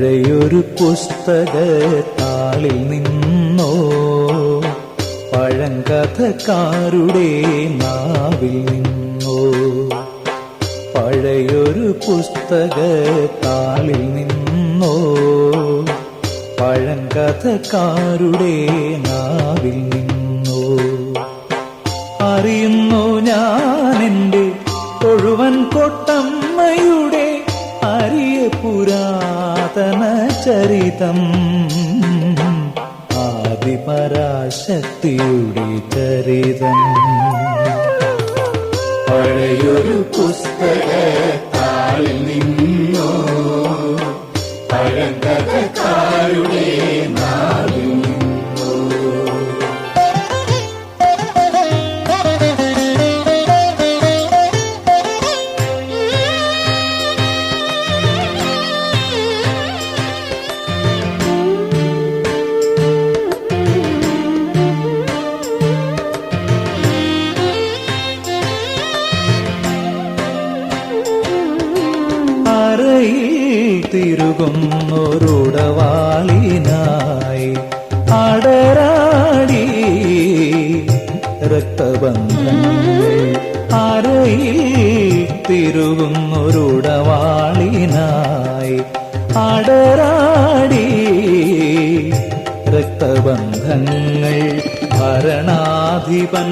പഴയൊരു പുസ്തകത്താളിൽ നിന്നോ പഴങ്കഥക്കാരുടെ നാവിൽ നിന്നോ, പഴയൊരു പുസ്തകത്താളിൽ നിന്നോ പഴങ്കഥക്കാരുടെ നാവിൽ നിന്നോ അറിയുന്നു ഞാനെന്റെ തൊഴുവൻ കൊട്ടമ്മയുടെ അരിയ പുരാതന ചരിതം, ആദിപരാശക്തിയുടെ ചരിതം. പഴയൊരു പുസ്തകത്താളിൽ നിന്നോ പഴങ്കഥക്കാരുടെ നാവിൽ നിന്നോ. തിരുകുന്നൊരുടവാളിനായി അടരാടി രക്തബന്ധങ്ങൾ, അരയിൽ തിരുകുന്നൊരുടവാളിനായി അടരാടി രക്തബന്ധങ്ങൾ. ഭരണാധിപൻ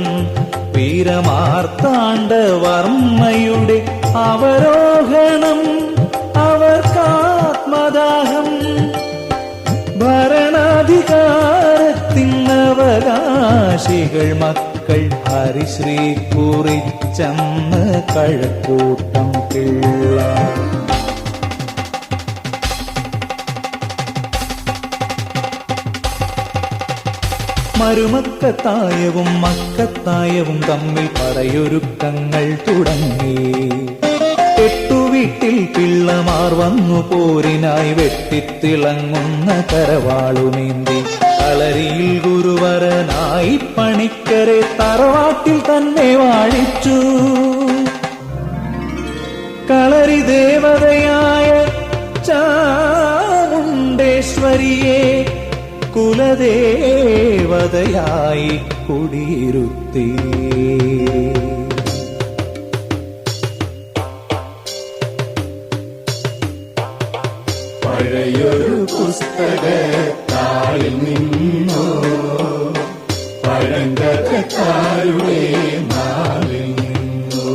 വീരമാർത്താണ്ഡവർമ്മയുടെ അവരോഹണം അവർക്കാത്മദാഹം, ഭരണാധികാരത്തിനവകാശികൾ മക്കൾ ഹരിശ്രീ കുറിച്ചെന്ന് കഴക്കൂട്ടം പിള്ള. മരുമക്കത്തായവും മക്കത്തായവും തമ്മിൽ പടയൊരുക്കങ്ങൾ തുടങ്ങി. എട്ടുവീട്ടിൽ പിള്ളമാർ വന്നു പോരിനായി വെട്ടിത്തിളങ്ങുന്ന കരവാളുമേന്തി. കളരിയിൽ ഗുരുവരനായി പണിക്കരെ തറവാട്ടിൽ തന്നെ വാഴിച്ചു. കളരി ദേവതയായ ചാമുണ്ടേശ്വരിയെ കുലദേവതയായി കുടിയിരുത്തി. പഴയൊരു പുസ്തകത്താളിൽ നിന്നോ പഴങ്കഥക്കാരുടെ നാവിൽ നിന്നോ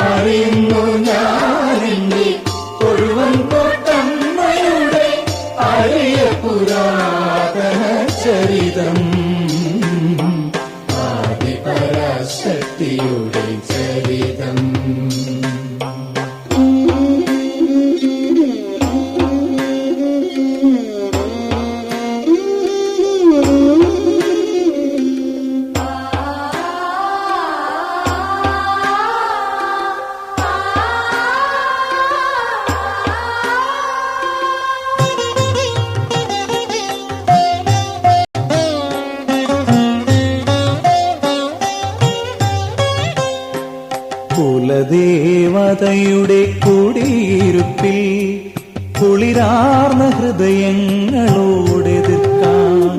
അറിയുന്നു ഞാനെന്റെ തൊഴുവൻ കൊട്ടമ്മയുടെ അരിയ പുരാതന ചരിതം, ആദിപരാശക്തിയുടെ ചരിതം. കുലദേവതയുടെ കുടിയിരുപ്പിൽ കുളിരാർന്ന ഹൃദയങ്ങളോടെതിർക്കാൻ,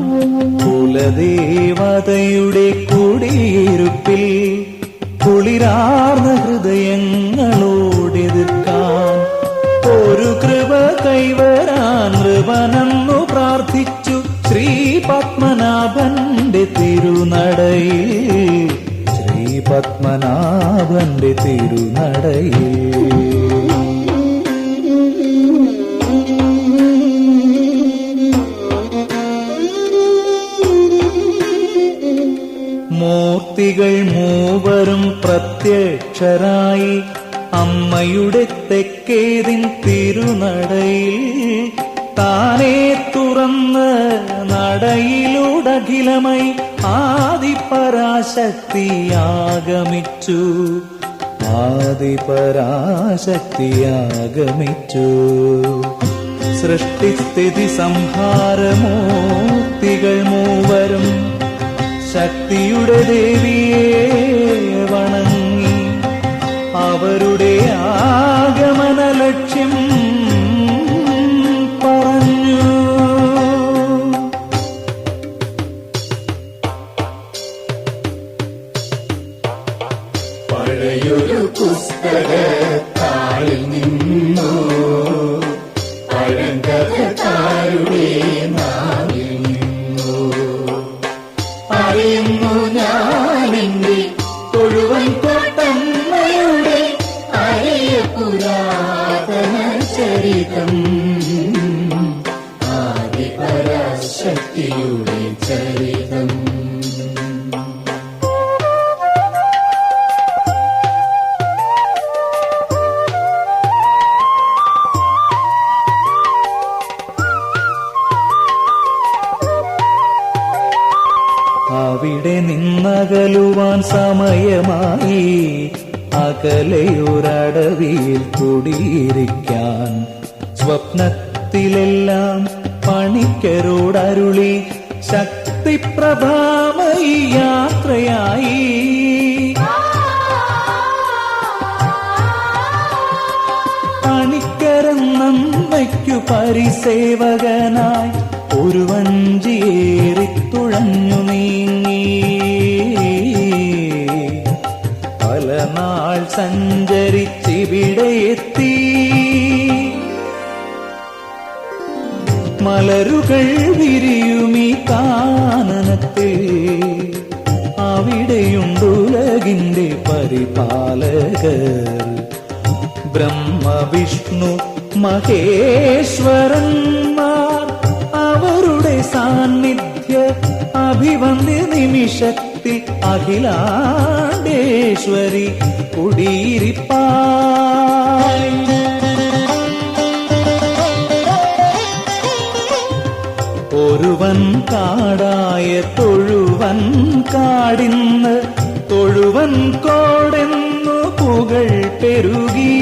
കുലദേവതയുടെ കുടിയിരുപ്പിൽ കുളിരാർന്ന ഹൃദയങ്ങളോടെതിർക്കാൻ ഒരു കൃപ കൈവരാൻ നൃപനെന്നു പ്രാർത്ഥിച്ചു ശ്രീ പത്മനാഭന്റെ തിരുനടയിൽ, പത്മനാഭന്റെ തിരുനടയിൽ. മൂർത്തികൾ മൂവരും പ്രത്യക്ഷരായി അമ്മയുടെ തെക്കേതിൻ തിരുനടയിൽ. താനേ തുറന്ന് നടയിലൂടഖിലമായി ആദിപരാശക്തിയാഗമിച്ചു, ആദിപരാശക്തിയാഗമിച്ചു. സൃഷ്ടിസ്ഥിതി സംഹാരമൂർത്തികൾ മൂവരും ശക്തിയുടെ ദേവിയെ വണങ്ങി. അവരുടെ ആഗമന ലക്ഷ്യം പഴയൊരു പുസ്തകത്താളിൽ നിന്നു പഴങ്കഥക്കാരുടെ നാവിൽ നിന്നു അറിയുന്നു ഞാനെന്റെ തൊഴുവൻ കോട്ടമ്മയുടെ അഴയ പുരാതന ചരിതം ആദിപരാശക്തിയുടെ ചരിതം. അവിടെ നിന്നകലുവാൻ സമയമായി അകലെയൊരടവിയിൽ കുടിയിരിക്കാൻ സ്വപ്നത്തിലെല്ലാം പണിക്കരോടരുളി ശക്തിപ്രഭാമയി യാത്രയായി. പണിക്കരെന്നമ്മയ്ക്കു പരിസേവകനായി ഒരു വഞ്ചിയേറി തുഴഞ്ഞു നീങ്ങി പല നാൾ സഞ്ചരിച്ചിവിടെ എത്തി. മലരുകൾ വിരിയുമീ കാനനത്തിൽ അവിടെയുണ്ടുലകിന്റെ പരിപാലകർ ബ്രഹ്മവിഷ്ണു മഹേശ്വരന്മാർ. അവരുടെ സാന്നിധ്യ അഭിവന്ദ്യ നിമിഷത്തിൽ അഖിലാണ്ടേശ്വരി കുടിയിരിപ്പായി. ഒരുവൻ കാടായ തൊഴുവൻ കാടിന്ന് തൊഴുവൻ കോടെന്നു പുകൾ പെരുകി.